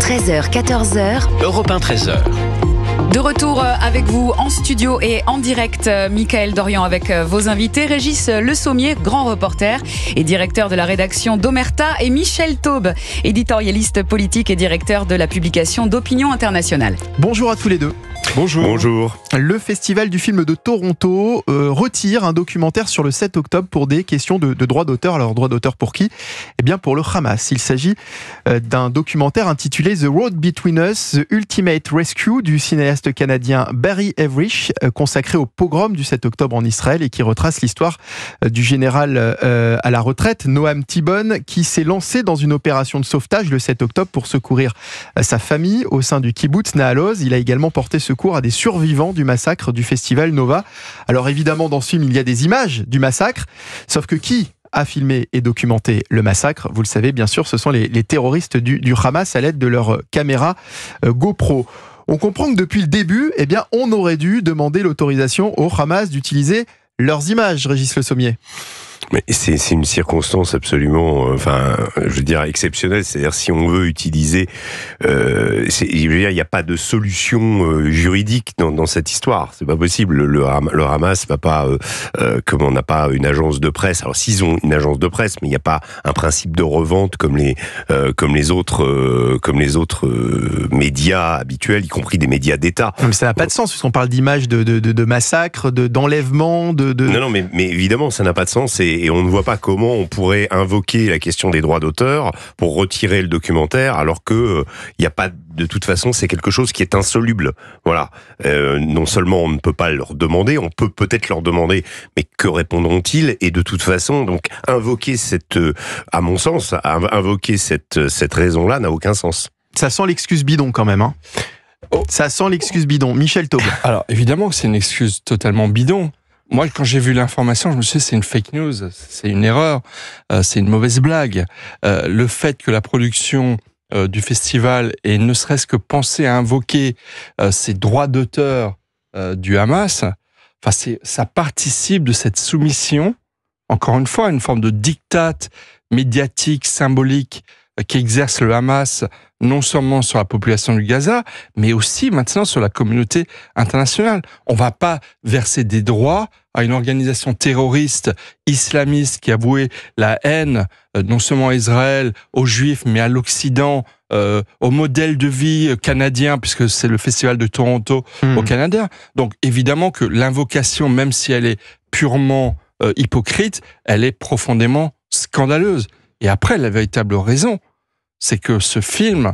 13h, 14h. Europe 1, 13h. De retour avec vous en studio et en direct, Mickaël Dorian avec vos invités, Régis Le Sommier, grand reporter et directeur de la rédaction d'Omerta, et Michel Taube, éditorialiste politique et directeur de la publication d'Opinion Internationale. Bonjour à tous les deux. Bonjour. Bonjour. Le Festival du film de Toronto retire un documentaire sur le 7 octobre pour des questions de droit d'auteur. Alors, droit d'auteur pour qui ? Eh bien, pour le Hamas. Il s'agit d'un documentaire intitulé The Road Between Us, The Ultimate Rescue du cinéaste canadien Barry Everish, consacré au pogrom du 7 octobre en Israël et qui retrace l'histoire du général à la retraite, Noam Tibon, qui s'est lancé dans une opération de sauvetage le 7 octobre pour secourir sa famille au sein du kibbutz Nahal Oz. Il a également porté secours à des survivants du massacre du festival Nova. Alors évidemment, dans ce film, il y a des images du massacre, sauf que qui a filmé et documenté le massacre ? Vous le savez, bien sûr, ce sont les terroristes du Hamas à l'aide de leur caméra GoPro. On comprend que depuis le début, eh bien, on aurait dû demander l'autorisation au Hamas d'utiliser leurs images, Régis Le Sommier. Mais c'est une circonstance absolument, je veux dire, exceptionnelle. C'est-à-dire, si on veut utiliser, je veux dire, il n'y a pas de solution juridique dans cette histoire. C'est pas possible. Le Hamas va pas, comme on n'a pas une agence de presse. Alors, s'ils ont une agence de presse, mais il n'y a pas un principe de revente comme les autres médias habituels, y compris des médias d'État. Mais ça n'a pas de sens, puisqu'on parle d'images de massacres, d'enlèvements, Non, mais évidemment, ça n'a pas de sens. Et on ne voit pas comment on pourrait invoquer la question des droits d'auteur pour retirer le documentaire, alors que il y a pas, de toute façon, c'est quelque chose qui est insoluble. Voilà. Non seulement on ne peut pas leur demander, on peut peut-être leur demander, mais que répondront-ils ? Et de toute façon, donc invoquer à mon sens, invoquer cette raison-là n'a aucun sens. Ça sent l'excuse bidon quand même, hein. Ça sent l'excuse bidon. Michel Taube. Alors, évidemment que c'est une excuse totalement bidon. Moi, quand j'ai vu l'information, je me suis dit, c'est une fake news, c'est une erreur, c'est une mauvaise blague. Le fait que la production du festival ait ne serait-ce que pensé à invoquer ces droits d'auteur du Hamas, ça participe de cette soumission, encore une fois, une forme de diktat médiatique, symbolique, qu'exerce le Hamas, non seulement sur la population du Gaza, mais aussi maintenant sur la communauté internationale. On va pas verser des droits à une organisation terroriste islamiste qui a voué la haine non seulement à Israël, aux Juifs, mais à l'Occident, au modèle de vie canadien, puisque c'est le festival de Toronto au Canada. Donc évidemment que l'invocation, même si elle est purement hypocrite, elle est profondément scandaleuse. Et après, la véritable raison, c'est que ce film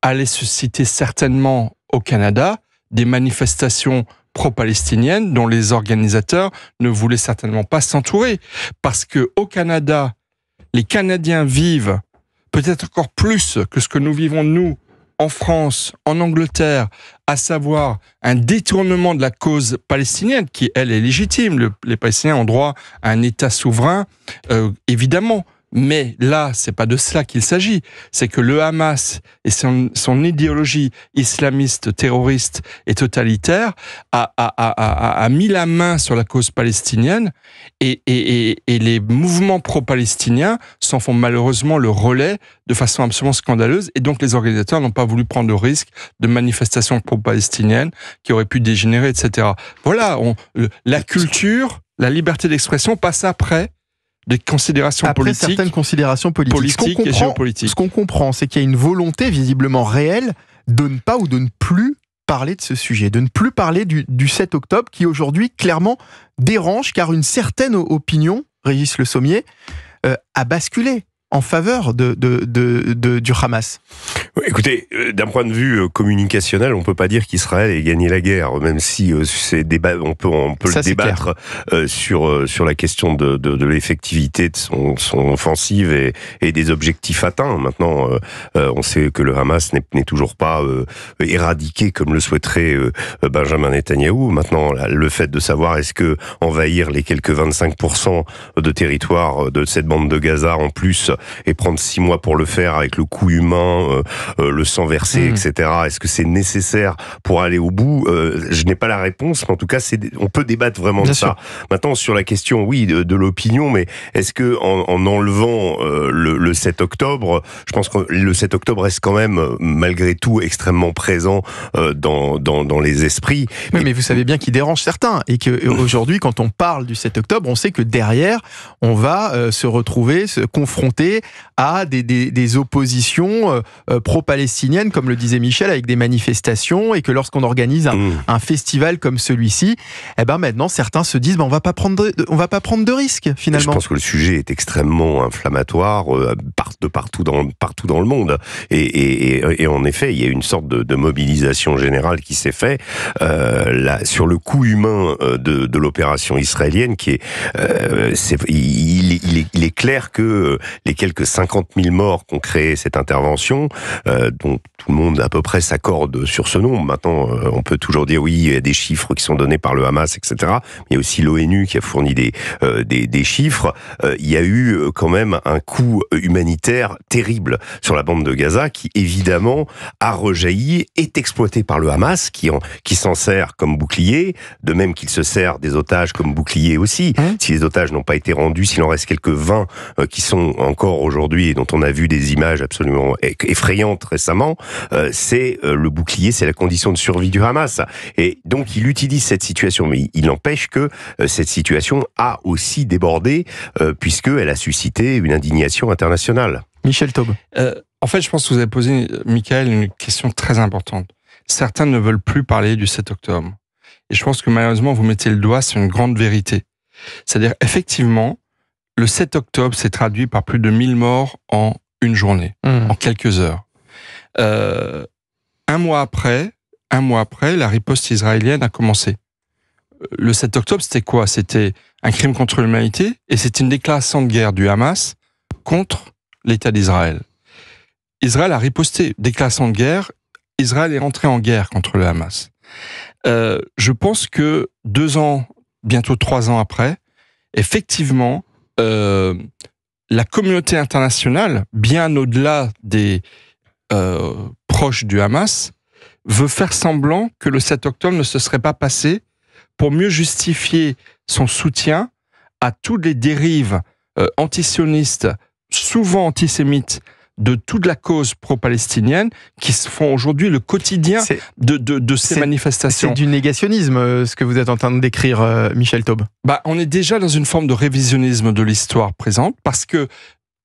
allait susciter certainement au Canada des manifestations pro-palestiniennes dont les organisateurs ne voulaient certainement pas s'entourer. Parce que au Canada, les Canadiens vivent peut-être encore plus que ce que nous vivons nous en France, en Angleterre, à savoir un détournement de la cause palestinienne qui, elle, est légitime. Les Palestiniens ont droit à un État souverain, évidemment. Mais là, c'est pas de cela qu'il s'agit. C'est que le Hamas et son idéologie islamiste, terroriste et totalitaire a mis la main sur la cause palestinienne et les mouvements pro-palestiniens s'en font malheureusement le relais de façon absolument scandaleuse. Et donc, les organisateurs n'ont pas voulu prendre le risque de manifestations pro-palestiniennes qui auraient pu dégénérer, etc. Voilà, la culture, la liberté d'expression passe après des considérations politiques. Après certaines considérations politiques et géopolitiques. Ce qu'on comprend, c'est qu'il y a une volonté visiblement réelle de ne pas ou de ne plus parler de ce sujet, de ne plus parler du 7 octobre qui aujourd'hui clairement dérange car une certaine opinion, Régis Le Sommier, a basculé en faveur du Hamas. Écoutez, d'un point de vue communicationnel, on peut pas dire qu'Israël ait gagné la guerre, même si c'est débat, on peut le débattre sur la question de l'effectivité de son offensive et des objectifs atteints. Maintenant, on sait que le Hamas n'est toujours pas éradiqué comme le souhaiterait Benjamin Netanyahou. Maintenant, le fait de savoir est-ce que envahir les quelques 25% de territoire de cette bande de Gaza en plus et prendre 6 mois pour le faire avec le coût humain, le sang versé, etc. Est-ce que c'est nécessaire pour aller au bout? Je n'ai pas la réponse, mais en tout cas, on peut débattre vraiment de ça. Maintenant, sur la question, oui, de l'opinion, mais est-ce que en enlevant le 7 octobre, je pense que le 7 octobre reste quand même, malgré tout, extrêmement présent dans les esprits. Oui, mais vous savez bien qu'il dérange certains, et qu'aujourd'hui, quand on parle du 7 octobre, on sait que derrière, on va se retrouver, se confronter à des oppositions pro-palestiniennes, comme le disait Michel, avec des manifestations, et que lorsqu'on organise un festival comme celui-ci, eh ben maintenant certains se disent on va pas prendre de risques finalement. Je pense que le sujet est extrêmement inflammatoire partout dans le monde, et en effet il y a une sorte de mobilisation générale qui s'est faite sur le coût humain de l'opération israélienne, qui il est clair que les quelques 50 000 morts qu'ont créé cette intervention, dont tout le monde à peu près s'accorde sur ce nombre. Maintenant, on peut toujours dire oui, il y a des chiffres qui sont donnés par le Hamas, etc. Mais il y a aussi l'ONU qui a fourni des chiffres. Il y a eu quand même un coût humanitaire terrible sur la bande de Gaza, qui évidemment a rejailli, est exploité par le Hamas, qui s'en sert comme bouclier, de même qu'il se sert des otages comme bouclier aussi. Si les otages n'ont pas été rendus, s'il en reste quelques 20 qui sont encore aujourd'hui, et dont on a vu des images absolument effrayantes récemment, c'est le bouclier, c'est la condition de survie du Hamas. Et donc il utilise cette situation, mais il n'empêche que cette situation a aussi débordé, puisqu'elle a suscité une indignation internationale. Michel Taube. En fait, je pense que vous avez posé, Michael, une question très importante. Certains ne veulent plus parler du 7 octobre. Et je pense que malheureusement, vous mettez le doigt sur une grande vérité. C'est-à-dire, effectivement, le 7 octobre s'est traduit par plus de 1000 morts en une journée, en quelques heures. Un mois après, la riposte israélienne a commencé. Le 7 octobre, c'était quoi? C'était un crime contre l'humanité, et c'était une déclaration de guerre du Hamas contre l'État d'Israël. Israël a riposté, déclaration de guerre, Israël est rentré en guerre contre le Hamas. Je pense que 2 ans, bientôt 3 ans après, effectivement, la communauté internationale, bien au-delà des proches du Hamas, veut faire semblant que le 7 octobre ne se serait pas passé pour mieux justifier son soutien à toutes les dérives antisionistes, souvent antisémites, de toute la cause pro-palestinienne, qui se font aujourd'hui le quotidien de ces manifestations. C'est du négationnisme, ce que vous êtes en train de décrire, Michel Taube. On est déjà dans une forme de révisionnisme de l'histoire présente, parce que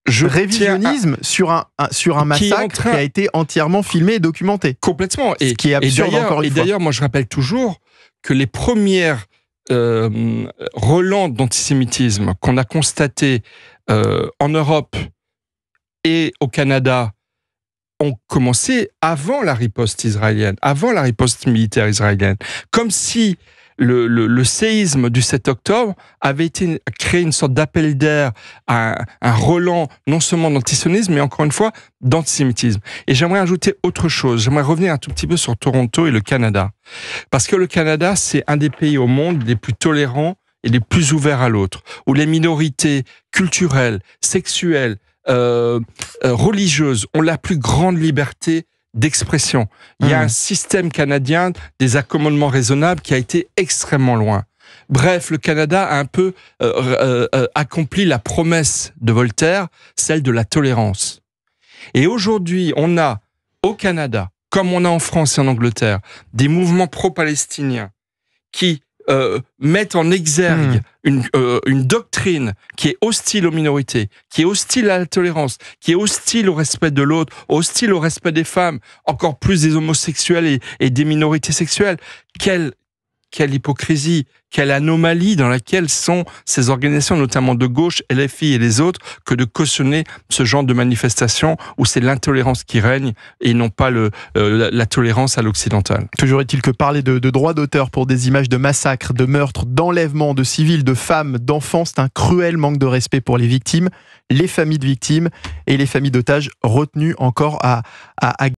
révisionnisme sur un massacre qui a été entièrement filmé et documenté. Complètement. Ce qui est absurde encore une fois. Et d'ailleurs, moi je rappelle toujours que les premières relents d'antisémitisme qu'on a constatés en Europe et au Canada ont commencé avant la riposte israélienne, avant la riposte militaire israélienne. Comme si le séisme du 7 octobre avait créé une sorte d'appel d'air à un relent non seulement d'antisionisme, mais encore une fois d'antisémitisme. Et j'aimerais ajouter autre chose. J'aimerais revenir un tout petit peu sur Toronto et le Canada. Parce que le Canada, c'est un des pays au monde les plus tolérants et les plus ouverts à l'autre, où les minorités culturelles, sexuelles, religieuses ont la plus grande liberté d'expression. Il y a un système canadien des accommodements raisonnables qui a été extrêmement loin. Bref, le Canada a un peu accompli la promesse de Voltaire, celle de la tolérance. Et aujourd'hui, on a au Canada, comme on a en France et en Angleterre, des mouvements pro-palestiniens qui mettent en exergue une doctrine qui est hostile aux minorités, qui est hostile à la tolérance, qui est hostile au respect de l'autre, hostile au respect des femmes, encore plus des homosexuels et des minorités sexuelles. Quelle hypocrisie, quelle anomalie dans laquelle sont ces organisations, notamment de gauche, LFI et les autres, que de cautionner ce genre de manifestation où c'est l'intolérance qui règne et non pas la tolérance à l'occidental. Toujours est-il que parler de droits d'auteur pour des images de massacres, de meurtres, d'enlèvements de civils, de femmes, d'enfants, c'est un cruel manque de respect pour les victimes, les familles de victimes et les familles d'otages retenues encore à